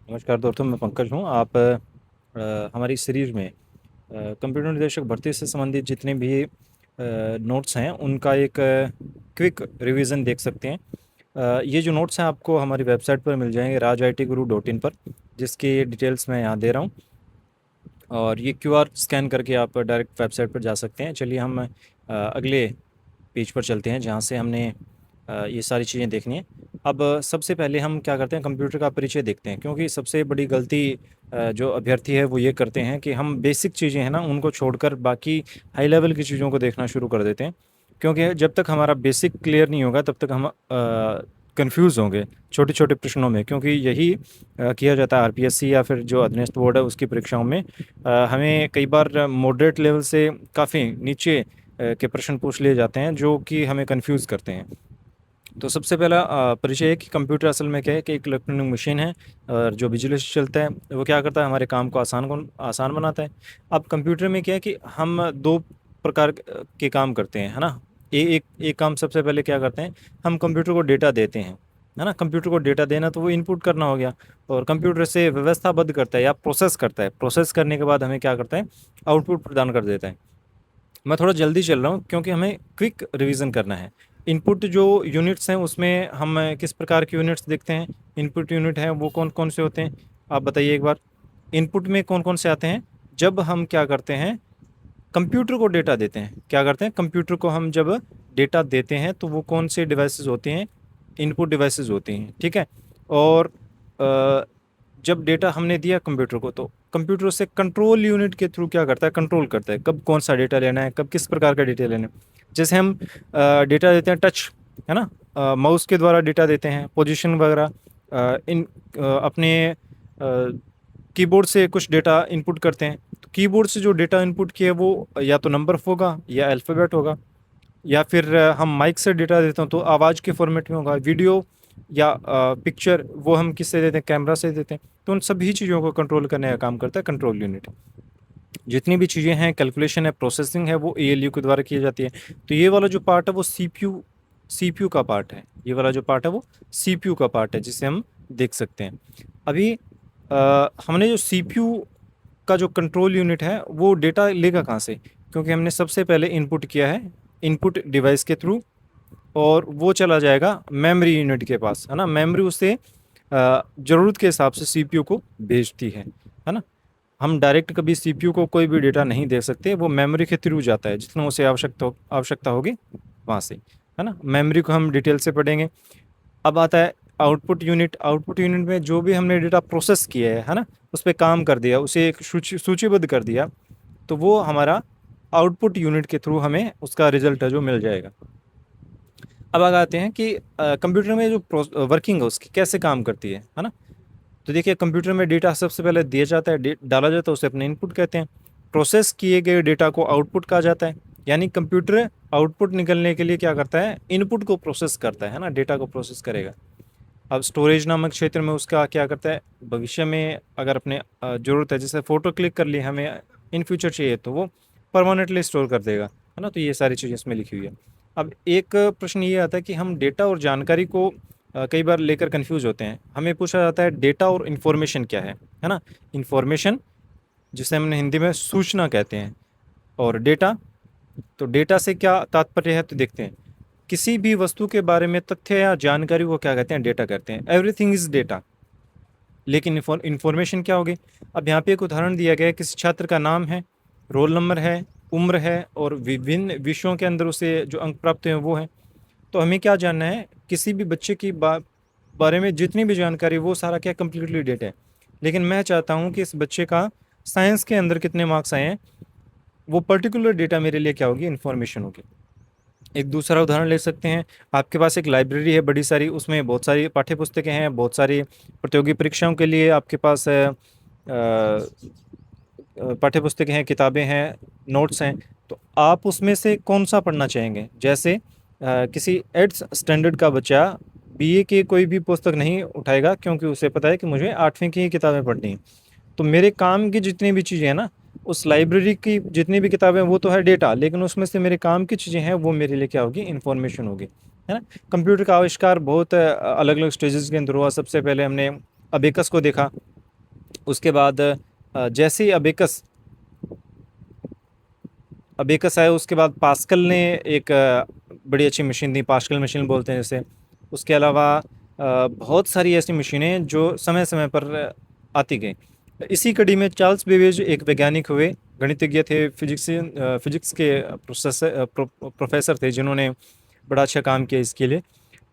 नमस्कार दोस्तों, मैं पंकज हूँ। आप हमारी सीरीज में कंप्यूटर निर्देशक भर्ती से संबंधित जितने भी नोट्स हैं उनका एक क्विक रिवीजन देख सकते हैं। ये जो नोट्स हैं आपको हमारी वेबसाइट पर मिल जाएंगे rajitguru.in पर, जिसकी डिटेल्स मैं यहाँ दे रहा हूँ। और ये क्यूआर स्कैन करके आप डायरेक्ट वेबसाइट पर जा सकते हैं। चलिए हम अगले पेज पर चलते हैं जहाँ से हमने ये सारी चीज़ें देखनी है। अब सबसे पहले हम क्या करते हैं, कंप्यूटर का परिचय देखते हैं, क्योंकि सबसे बड़ी गलती जो अभ्यर्थी है वो ये करते हैं कि हम बेसिक चीज़ें हैं ना उनको छोड़कर बाकी हाई लेवल की चीज़ों को देखना शुरू कर देते हैं। क्योंकि जब तक हमारा बेसिक क्लियर नहीं होगा तब तक हम कंफ्यूज होंगे छोटे छोटे प्रश्नों में, क्योंकि यही किया जाता है आरपीएससी या फिर जो अधीनस्थ बोर्ड है उसकी परीक्षाओं में। हमें कई बार मॉडरेट लेवल से काफ़ी नीचे के प्रश्न पूछ लिए जाते हैं जो कि हमें कंफ्यूज करते हैं। तो सबसे पहला परिचय है कि कंप्यूटर असल में क्या है कि एक इलेक्ट्रॉनिक मशीन है और जो बिजली से चलता है। वो क्या करता है, हमारे काम को आसान बनाता है। अब कंप्यूटर में क्या है कि हम दो प्रकार के काम करते हैं, है ना। एक काम सबसे पहले क्या करते हैं, हम कंप्यूटर को डेटा देते हैं, है ना। कंप्यूटर को डेटा देना तो वो इनपुट करना हो गया, और कंप्यूटर से व्यवस्थाबद्ध करता है या प्रोसेस करता है। प्रोसेस करने के बाद हमें क्या करता है, आउटपुट प्रदान कर देता है। मैं थोड़ा जल्दी चल रहा हूँ क्योंकि हमें क्विक रिवीजन करना है। इनपुट जो यूनिट्स हैं उसमें हम किस प्रकार के यूनिट्स देखते हैं। इनपुट यूनिट हैं वो कौन कौन से होते हैं, आप बताइए एक बार। इनपुट में कौन कौन से आते हैं, जब हम क्या करते हैं, कंप्यूटर को डेटा देते हैं। क्या करते हैं, कंप्यूटर को हम जब डेटा देते हैं तो वो कौन से डिवाइसेस होते हैं, इनपुट डिवाइसेस होती हैं, ठीक है। और अ, जब डेटा हमने दिया कंप्यूटर को, तो कंप्यूटर उसे कंट्रोल यूनिट के थ्रू क्या करता है, कंट्रोल करता है कब कौन सा डेटा लेना है, कब किस प्रकार का डेटा लेना है। जैसे हम डेटा देते हैं टच, है ना, माउस के द्वारा डेटा देते हैं, पोजीशन वगैरह। इन अपने कीबोर्ड से कुछ डेटा इनपुट करते हैं। तो कीबोर्ड से जो डेटा इनपुट किया वो या तो नंबर होगा या अल्फ़ाबेट होगा, या फिर हम माइक से डेटा देते हैं तो आवाज़ के फॉर्मेट में होगा। वीडियो या पिक्चर वो हम किससे देते हैं, कैमरा से देते हैं। तो उन सभी चीज़ों को कंट्रोल करने का काम करता है कंट्रोल यूनिट। जितनी भी चीज़ें हैं, कैलकुलेशन है, प्रोसेसिंग है, वो एएलयू के द्वारा की जाती है। तो ये वाला जो पार्ट है वो सीपीयू का पार्ट है। ये वाला जो पार्ट है वो सीपीयू का पार्ट है, जिसे हम देख सकते हैं। अभी हमने जो सीपीयू का जो कंट्रोल यूनिट है वो डेटा लेगा कहाँ से, क्योंकि हमने सबसे पहले इनपुट किया है इनपुट डिवाइस के थ्रू, और वो चला जाएगा मेमोरी यूनिट के पास, है ना। मेमोरी उसे ज़रूरत के हिसाब से सीपीयू को भेजती है ना। हम डायरेक्ट कभी सीपीयू को कोई भी डेटा नहीं दे सकते, वो मेमोरी के थ्रू जाता है, जितना उसे आवश्यकता होगी वहाँ से, है ना। मेमोरी को हम डिटेल से पढ़ेंगे। अब आता है आउटपुट यूनिट। आउटपुट यूनिट में जो भी हमने डेटा प्रोसेस किया है ना, उस पर काम कर दिया, उसे एक सूचीबद्ध कर दिया, तो वो हमारा आउटपुट यूनिट के थ्रू हमें उसका रिजल्ट है जो मिल जाएगा। अब आगे आते हैं कि कंप्यूटर में जो वर्किंग है उसकी कैसे काम करती है ना। तो देखिए, कंप्यूटर में डेटा सबसे पहले दिया जाता है, डाला जाता है, उसे अपने इनपुट कहते हैं। प्रोसेस किए गए डेटा को आउटपुट कहा जाता है। यानी कंप्यूटर आउटपुट निकलने के लिए क्या करता है, इनपुट को प्रोसेस करता है ना, डेटा को प्रोसेस करेगा। अब स्टोरेज नामक क्षेत्र में उसका क्या करता है, भविष्य में अगर अपने ज़रूरत है, जैसे फ़ोटो क्लिक कर ली हमें, इन फ्यूचर चाहिए तो वो परमानेंटली स्टोर कर देगा, है ना। तो ये सारी चीज़ें इसमें लिखी हुई है। अब एक प्रश्न ये आता है कि हम डेटा और जानकारी को कई बार लेकर कंफ्यूज होते हैं। हमें पूछा जाता है डेटा और इन्फॉर्मेशन क्या है ना। इन्फॉर्मेशन, जिसे हमने हिंदी में सूचना कहते हैं, और डेटा, तो डेटा से क्या तात्पर्य है, तो देखते हैं। किसी भी वस्तु के बारे में तथ्य या जानकारी को क्या कहते हैं, डेटा कहते हैं। Everything is data. लेकिन इन्फॉर्मेशन क्या होगी। अब यहाँ पे एक उदाहरण दिया गया है, किसी छात्र का नाम है, रोल नंबर है, उम्र है, और विभिन्न विषयों के अंदर उसे जो अंक प्राप्त हुए हैं वो हैं। तो हमें क्या जानना है, किसी भी बच्चे की बारे में जितनी भी जानकारी, वो सारा क्या कम्प्लीटली डेटा है। लेकिन मैं चाहता हूँ कि इस बच्चे का साइंस के अंदर कितने मार्क्स आए हैं, वो पर्टिकुलर डेटा मेरे लिए क्या होगी, इन्फॉर्मेशन होगी। एक दूसरा उदाहरण ले सकते हैं। आपके पास एक लाइब्रेरी है बड़ी सारी, उसमें बहुत सारी पाठ्य पुस्तकें हैं, बहुत सारी प्रतियोगी परीक्षाओं के लिए आपके पास पाठ्य पुस्तकें हैं, किताबें हैं, नोट्स हैं। तो आप उसमें से कौन सा पढ़ना चाहेंगे। जैसे किसी 8th स्टैंडर्ड का बच्चा बीए की कोई भी पुस्तक नहीं उठाएगा, क्योंकि उसे पता है कि मुझे 8वीं की ही किताबें पढ़नी हैं। तो मेरे काम की जितनी भी चीज़ें हैं ना, उस लाइब्रेरी की जितनी भी किताबें, वो तो है डेटा, लेकिन उसमें से मेरे काम की चीज़ें हैं वो मेरे लिए क्या होगी, इन्फॉर्मेशन होगी, है ना। कंप्यूटर का आविष्कार बहुत अलग अलग स्टेजेस के अंदर हुआ। सबसे पहले हमने अबेकस को देखा, उसके बाद जैसे ही अबेकस आया, उसके बाद पास्कल ने एक बड़ी अच्छी मशीन दी, पास्कल मशीन बोलते हैं जैसे। उसके अलावा बहुत सारी ऐसी मशीनें जो समय समय पर आती गई। इसी कड़ी में चार्ल्स बेबेज एक वैज्ञानिक हुए, गणितज्ञ थे, फिजिक्स के प्रोफेसर थे, जिन्होंने बड़ा अच्छा काम किया इसके लिए।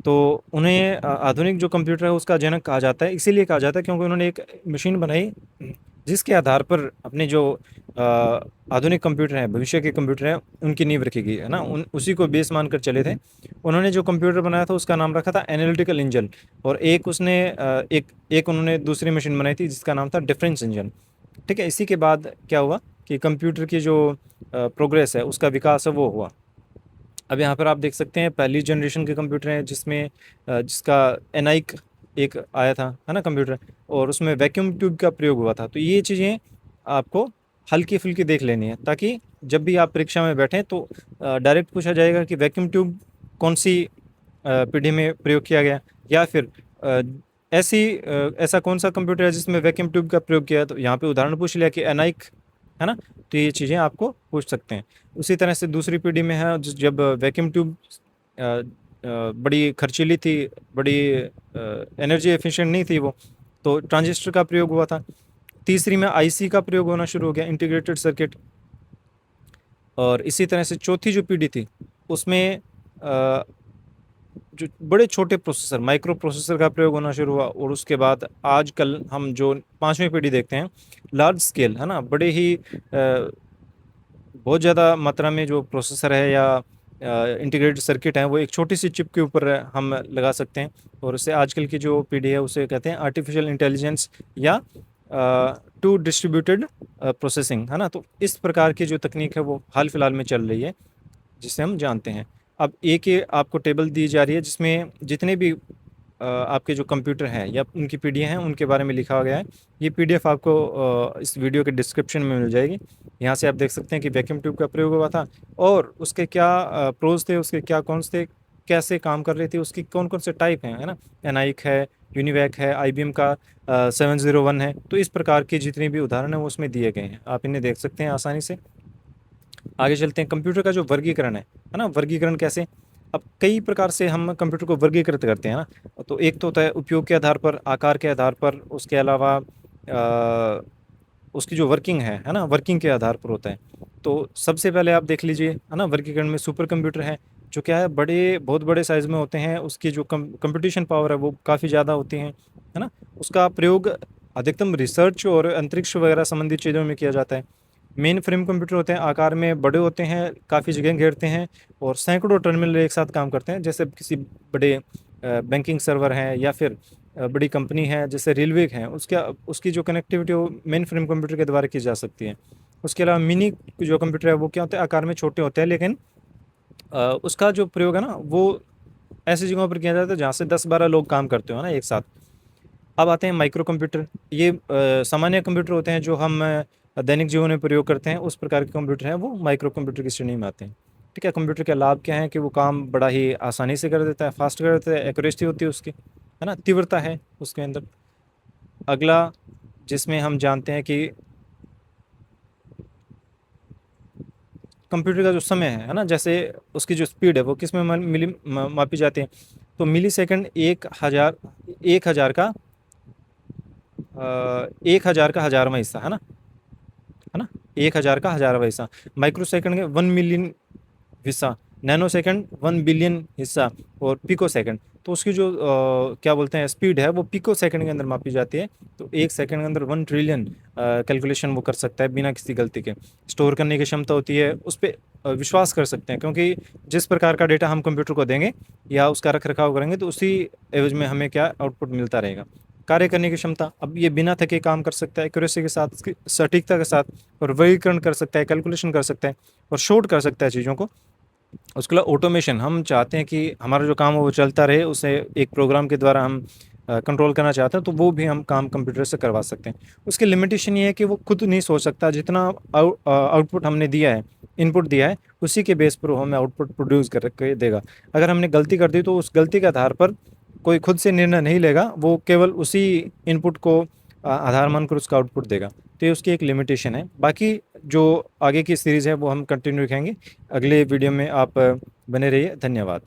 तो उन्हें आधुनिक जो कंप्यूटर है उसका जनक कहा जाता है, इसीलिए कहा जाता है क्योंकि उन्होंने एक मशीन बनाई जिसके आधार पर अपने जो अ, आधुनिक कंप्यूटर हैं, भविष्य के कंप्यूटर हैं, उनकी नींव रखी गई है ना, उन उसी को बेस मानकर चले थे। उन्होंने जो कंप्यूटर बनाया था उसका नाम रखा था एनालिटिकल इंजन। और एक उसने एक एक उन्होंने दूसरी मशीन बनाई थी जिसका नाम था डिफरेंस इंजन। ठीक है, इसी के बाद क्या हुआ कि कंप्यूटर की जो प्रोग्रेस है, उसका विकास है, वो हुआ। अब यहाँ पर आप देख सकते हैं पहली जनरेशन के कंप्यूटर हैं जिसमें जिसका एनाइक एक आया था, है ना, कंप्यूटर। और उसमें वैक्यूम ट्यूब का प्रयोग हुआ था। तो ये चीज़ें आपको हल्की फुल्की देख लेनी है, ताकि जब भी आप परीक्षा में बैठें तो डायरेक्ट पूछा जाएगा कि वैक्यूम ट्यूब कौन सी पीढ़ी में प्रयोग किया गया, या फिर अ, ऐसा कौन सा कंप्यूटर है जिसमें वैक्यूम ट्यूब का प्रयोग किया है। तो यहाँ पे उदाहरण पूछ लिया कि एनाइक, है ना। तो ये चीज़ें आपको पूछ सकते हैं। उसी तरह से दूसरी पीढ़ी में है जब वैक्यूम ट्यूब बड़ी खर्चीली थी, बड़ी एनर्जी एफिशिएंट नहीं थी वो, तो ट्रांजिस्टर का प्रयोग हुआ था। तीसरी में आईसी का प्रयोग होना शुरू हो गया, इंटीग्रेटेड सर्किट। और इसी तरह से चौथी जो पीढ़ी थी उसमें जो बड़े छोटे प्रोसेसर, माइक्रो प्रोसेसर का प्रयोग होना शुरू हुआ। और उसके बाद आजकल हम जो पांचवी पीढ़ी देखते हैं, लार्ज स्केल, है ना, बड़े ही बहुत ज़्यादा मात्रा में जो प्रोसेसर है या इंटीग्रेटेड सर्किट है, वो एक छोटी सी चिप के ऊपर हम लगा सकते हैं। और उससे आजकल की जो पीढ़ी है उसे कहते हैं आर्टिफिशियल इंटेलिजेंस या टू डिस्ट्रीब्यूटेड प्रोसेसिंग, है ना। तो इस प्रकार की जो तकनीक है वो हाल फिलहाल में चल रही है, जिसे हम जानते हैं। अब एक ये आपको टेबल दी जा रही है जिसमें जितने भी आपके जो कंप्यूटर हैं या उनकी पीढ़ियाँ हैं उनके बारे में लिखा गया है। ये पीडीएफ आपको इस वीडियो के डिस्क्रिप्शन में मिल जाएगी। यहाँ से आप देख सकते हैं कि वैक्यूम ट्यूब का प्रयोग हुआ था और उसके क्या प्रोज थे, उसके क्या कौन थे, कैसे काम कर रही थी, उसकी कौन कौन से टाइप हैं, है ना। एनाइक है, यूनिवैक है, आईबीएम का 701 है। तो इस प्रकार के जितने भी उदाहरण हैं वो उसमें दिए गए हैं, आप इन्हें देख सकते हैं आसानी से। आगे चलते हैं, कंप्यूटर का जो वर्गीकरण है ना, वर्गीकरण कैसे। अब कई प्रकार से हम कंप्यूटर को वर्गीकृत करते हैं ना। तो एक तो होता है उपयोग के आधार पर, आकार के आधार पर, उसके अलावा उसकी जो वर्किंग है ना, वर्किंग के आधार पर होता है। तो सबसे पहले आप देख लीजिए, है ना, वर्गीकरण में सुपर कंप्यूटर है, जो क्या है, बहुत बड़े साइज़ में होते हैं, उसकी जो कंप्यूटेशन पावर है वो काफ़ी ज़्यादा होती है ना। उसका प्रयोग अधिकतम रिसर्च और अंतरिक्ष वगैरह संबंधित चीज़ों में किया जाता है। मेन फ्रेम कंप्यूटर होते हैं, आकार में बड़े होते हैं, काफ़ी जगह घेरते हैं और सैकड़ों टर्मिनल एक साथ काम करते हैं। जैसे किसी बड़े बैंकिंग सर्वर हैं या फिर बड़ी कंपनी है जैसे रेलवे है, उसकी जो कनेक्टिविटी वो मेन फ्रेम कंप्यूटर के द्वारा की जा सकती है। उसके अलावा मिनी जो कंप्यूटर है वो क्या होता है, आकार में छोटे होते हैं, लेकिन उसका जो प्रयोग है ना वो ऐसी जगहों पर किया जाता है जहाँ से 10-12 लोग काम करते हो ना एक साथ। अब आते हैं माइक्रो कंप्यूटर। ये सामान्य कंप्यूटर होते हैं जो हम दैनिक जीवन में प्रयोग करते हैं, उस प्रकार के कंप्यूटर हैं, वो माइक्रो कंप्यूटर की श्रेणी में आते हैं। ठीक है, कंप्यूटर के लाभ क्या है कि वो काम बड़ा ही आसानी से कर देता है, फास्ट कर देता है, एक्यूरेसी होती है उसकी, है ना, तीव्रता है उसके अंदर। अगला जिसमें हम जानते हैं कि कंप्यूटर का जो समय है ना, जैसे उसकी जो स्पीड है वो किस में मापी जाती है। तो मिली सेकेंड 1,000 का 1,000 का 1,000वां हिस्सा, है ना, 1,000 का 1,000वां हिस्सा। माइक्रो सेकंड के 1 मिलियन हिस्सा, नैनो सेकंड 1 बिलियन हिस्सा, और पिको सेकंड। तो उसकी जो क्या बोलते हैं स्पीड है वो पिको सेकंड के अंदर मापी जाती है। तो एक सेकंड के अंदर 1 ट्रिलियन कैलकुलेशन वो कर सकता है बिना किसी गलती के। स्टोर करने की क्षमता होती है, उस पर विश्वास कर सकते हैं, क्योंकि जिस प्रकार का डेटा हम कंप्यूटर को देंगे या उसका रख रखाव करेंगे तो उसी एवज में हमें क्या आउटपुट मिलता रहेगा। कार्य करने की क्षमता, अब ये बिना थके काम कर सकता है, एक्यूरेसी के साथ, उसकी सटीकता के साथ, और वर्गीकरण कर सकता है, कैलकुलेशन कर सकता है और शॉर्ट कर सकता है चीज़ों को। उसके अलावा ऑटोमेशन, हम चाहते हैं कि हमारा जो काम है वो चलता रहे, उसे एक प्रोग्राम के द्वारा हम कंट्रोल करना चाहते हैं, तो वो भी हम काम कंप्यूटर से करवा सकते हैं। उसकी लिमिटेशन ये है कि वो खुद नहीं सोच सकता, जितना आउटपुट हमने दिया है, इनपुट दिया है, उसी के बेस पर वो हमें आउटपुट प्रोड्यूस कर के देगा। अगर हमने गलती कर दी तो उस गलती के आधार पर कोई खुद से निर्णय नहीं लेगा, वो केवल उसी इनपुट को आधार मानकर उसका आउटपुट देगा। तो ये उसकी एक लिमिटेशन है। बाकी जो आगे की सीरीज़ है वो हम कंटिन्यू रखेंगे। अगले वीडियो में आप बने रहिए। धन्यवाद।